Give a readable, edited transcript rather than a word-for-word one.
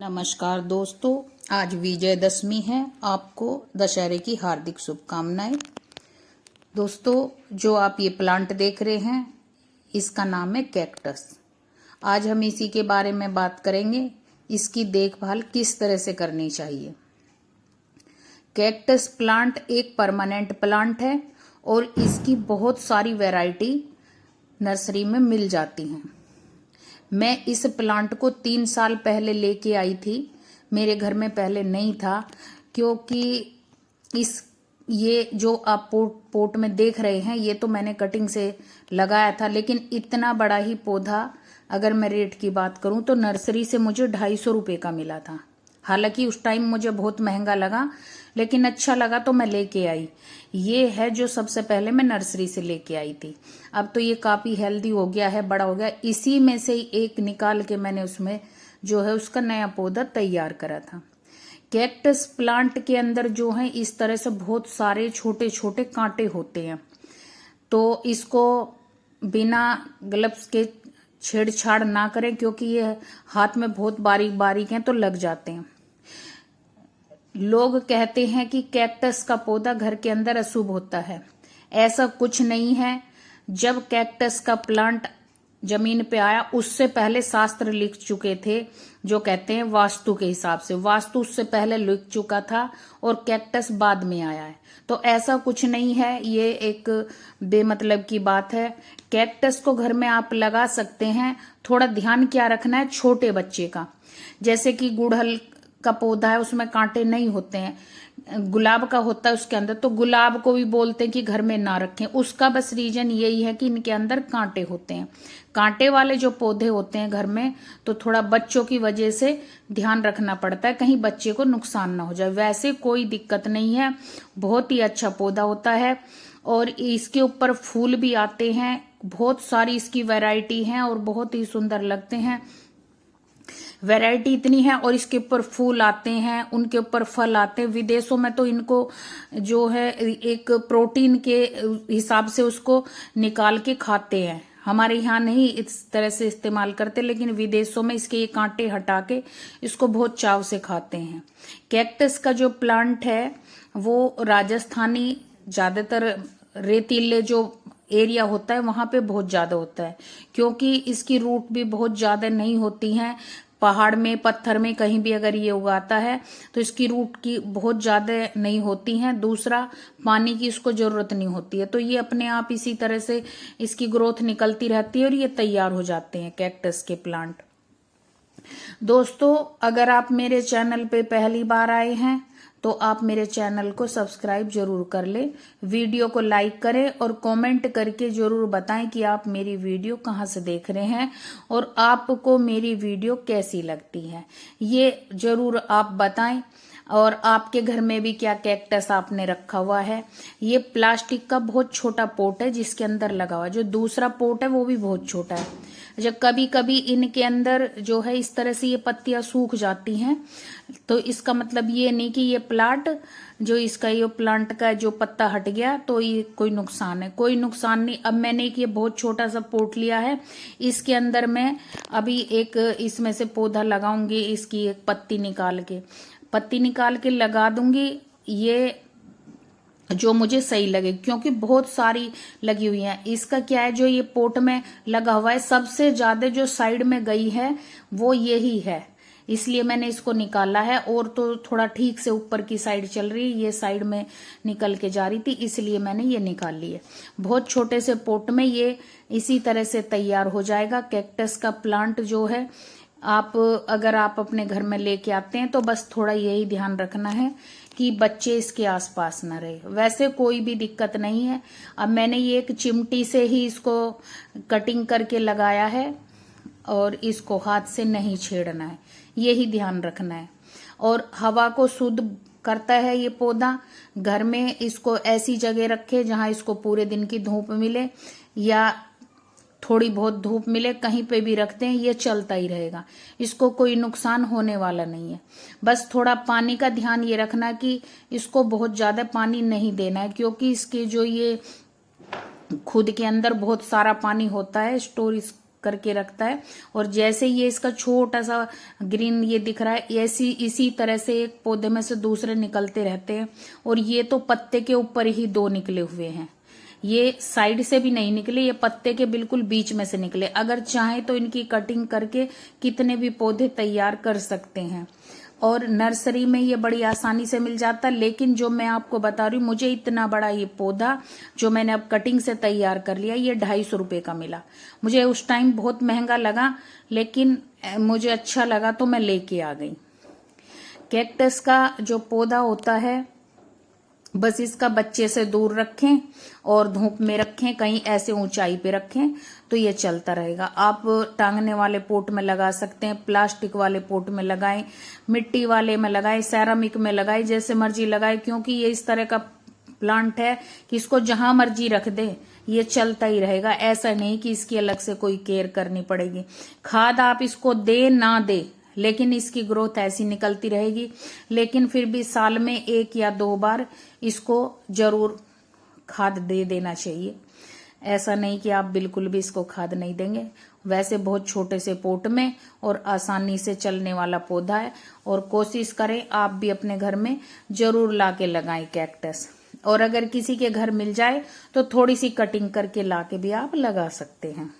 नमस्कार दोस्तों, आज विजयदशमी है। आपको दशहरे की हार्दिक शुभकामनाएं। दोस्तों, जो आप ये प्लांट देख रहे हैं इसका नाम है कैक्टस। आज हम इसी के बारे में बात करेंगे, इसकी देखभाल किस तरह से करनी चाहिए। कैक्टस प्लांट एक परमानेंट प्लांट है और इसकी बहुत सारी वैरायटी नर्सरी में मिल जाती हैं। मैं इस प्लांट को 3 साल पहले लेके आई थी। मेरे घर में पहले नहीं था, क्योंकि ये जो आप पोट में देख रहे हैं ये तो मैंने कटिंग से लगाया था, लेकिन इतना बड़ा ही पौधा अगर मैं रेट की बात करूं तो नर्सरी से मुझे 250 रुपये का मिला था। हालांकि उस टाइम मुझे बहुत महंगा लगा, लेकिन अच्छा लगा तो मैं लेके आई। ये है जो सबसे पहले मैं नर्सरी से लेके आई थी। अब तो ये काफी हेल्दी हो गया है, बड़ा हो गया। इसी में से ही एक निकाल के मैंने उसमें जो है उसका नया पौधा तैयार करा था। कैक्टस प्लांट के अंदर जो है इस तरह से बहुत सारे छोटे छोटे कांटे होते हैं, तो इसको बिना ग्लव्स के छेड़छाड़ ना करें, क्योंकि ये हाथ में बहुत बारीक बारीक हैं तो लग जाते हैं। लोग कहते हैं कि कैक्टस का पौधा घर के अंदर अशुभ होता है। ऐसा कुछ नहीं है। जब कैक्टस का प्लांट जमीन पे आया उससे पहले शास्त्र लिख चुके थे, जो कहते हैं वास्तु के हिसाब से। वास्तु उससे पहले लिख चुका था और कैक्टस बाद में आया है। तो ऐसा कुछ नहीं है, ये एक बेमतलब की बात है। कैक्टस को घर में आप लगा सकते हैं। थोड़ा ध्यान क्या रखना है, छोटे बच्चे का। जैसे कि गुड़हल का पौधा है उसमें कांटे नहीं होते हैं, गुलाब का होता है उसके अंदर, तो गुलाब को भी बोलते हैं कि घर में ना रखें। उसका बस रीजन यही है कि इनके अंदर कांटे होते हैं। कांटे वाले जो पौधे होते हैं घर में, तो थोड़ा बच्चों की वजह से ध्यान रखना पड़ता है, कहीं बच्चे को नुकसान ना हो जाए। वैसे कोई दिक्कत नहीं है, बहुत ही अच्छा पौधा होता है और इसके ऊपर फूल भी आते हैं। बहुत सारी इसकी वैरायटी है और बहुत ही सुंदर लगते हैं। वैरायटी इतनी है और इसके ऊपर फूल आते हैं, उनके ऊपर फल आते हैं। विदेशों में तो इनको जो है एक प्रोटीन के हिसाब से उसको निकाल के खाते हैं। हमारे यहाँ नहीं इस तरह से इस्तेमाल करते, लेकिन विदेशों में इसके ये कांटे हटा के इसको बहुत चाव से खाते हैं। कैक्टस का जो प्लांट है वो राजस्थानी, ज्यादातर रेतीले जो एरिया होता है वहां पे बहुत ज्यादा होता है, क्योंकि इसकी रूट भी बहुत ज्यादा नहीं होती हैं। पहाड़ में, पत्थर में कहीं भी अगर ये उगाता है तो इसकी रूट की बहुत ज्यादा नहीं होती हैं। दूसरा, पानी की इसको जरूरत नहीं होती है, तो ये अपने आप इसी तरह से इसकी ग्रोथ निकलती रहती है और ये तैयार हो जाते हैं कैक्टस के प्लांट। दोस्तों, अगर आप मेरे चैनल पे पहली बार आए हैं तो आप मेरे चैनल को सब्सक्राइब जरूर कर ले, वीडियो को लाइक करें और कमेंट करके जरूर बताएं कि आप मेरी वीडियो कहां से देख रहे हैं और आपको मेरी वीडियो कैसी लगती है, ये जरूर आप बताएं। और आपके घर में भी क्या कैक्टस आपने रखा हुआ है। ये प्लास्टिक का बहुत छोटा पोट है जिसके अंदर लगा हुआ है। जो दूसरा पोट है वो भी बहुत छोटा है। जब कभी कभी इनके अंदर जो है इस तरह से ये पत्तियां सूख जाती हैं, तो इसका मतलब ये नहीं कि ये प्लांट जो इसका ये प्लांट का जो पत्ता हट गया तो ये कोई नुकसान है। कोई नुकसान नहीं। अब मैंने एक ये बहुत छोटा सा पोट लिया है, इसके अंदर मैं अभी एक इसमें से पौधा लगाऊंगी। इसकी एक पत्ती निकाल के लगा दूंगी, ये जो मुझे सही लगे, क्योंकि बहुत सारी लगी हुई है। इसका क्या है, जो ये पोट में लगा हुआ है सबसे ज्यादा जो साइड में गई है वो यही है, इसलिए मैंने इसको निकाला है। और तो थोड़ा ठीक से ऊपर की साइड चल रही है, ये साइड में निकल के जा रही थी, इसलिए मैंने ये निकाल ली है। बहुत छोटे से पोट में ये इसी तरह से तैयार हो जाएगा। कैक्टस का प्लांट जो है अगर आप अपने घर में लेके आते हैं तो बस थोड़ा यही ध्यान रखना है कि बच्चे इसके आसपास न रहे। वैसे कोई भी दिक्कत नहीं है। अब मैंने ये एक चिमटी से ही इसको कटिंग करके लगाया है और इसको हाथ से नहीं छेड़ना है, यही ध्यान रखना है। और हवा को शुद्ध करता है ये पौधा। घर में इसको ऐसी जगह रखे जहां इसको पूरे दिन की धूप मिले या थोड़ी बहुत धूप मिले, कहीं पे भी रखते हैं ये चलता ही रहेगा। इसको कोई नुकसान होने वाला नहीं है। बस थोड़ा पानी का ध्यान ये रखना कि इसको बहुत ज्यादा पानी नहीं देना है, क्योंकि इसके जो ये खुद के अंदर बहुत सारा पानी होता है, स्टोर करके रखता है। और जैसे ये इसका छोटा सा ग्रीन ये दिख रहा है, ऐसी इसी तरह से एक पौधे में से दूसरे निकलते रहते हैं। और ये तो पत्ते के ऊपर ही 2 निकले हुए हैं, ये साइड से भी नहीं निकले, ये पत्ते के बिल्कुल बीच में से निकले। अगर चाहे तो इनकी कटिंग करके कितने भी पौधे तैयार कर सकते हैं और नर्सरी में ये बड़ी आसानी से मिल जाता है। लेकिन जो मैं आपको बता रही हूँ, मुझे इतना बड़ा ये पौधा जो मैंने अब कटिंग से तैयार कर लिया, ये 250 रुपए का मिला। मुझे उस टाइम बहुत महंगा लगा, लेकिन मुझे अच्छा लगा तो मैं लेके आ गई। कैक्टस का जो पौधा होता है, बस इसका बच्चे से दूर रखें और धूप में रखें, कहीं ऐसे ऊंचाई पे रखें तो ये चलता रहेगा। आप टांगने वाले पोट में लगा सकते हैं, प्लास्टिक वाले पोट में लगाएं, मिट्टी वाले में लगाएं, सेरामिक में लगाएं, जैसे मर्जी लगाएं। क्योंकि ये इस तरह का प्लांट है कि इसको जहां मर्जी रख दे ये चलता ही रहेगा। ऐसा नहीं कि इसकी अलग से कोई केयर करनी पड़ेगी। खाद आप इसको दे ना दे, लेकिन इसकी ग्रोथ ऐसी निकलती रहेगी। लेकिन फिर भी साल में 1 या 2 बार इसको जरूर खाद दे देना चाहिए। ऐसा नहीं कि आप बिल्कुल भी इसको खाद नहीं देंगे। वैसे बहुत छोटे से पोट में और आसानी से चलने वाला पौधा है। और कोशिश करें आप भी अपने घर में जरूर लाके लगाएं कैक्टस। और अगर किसी के घर मिल जाए तो थोड़ी सी कटिंग करके लाके भी आप लगा सकते हैं।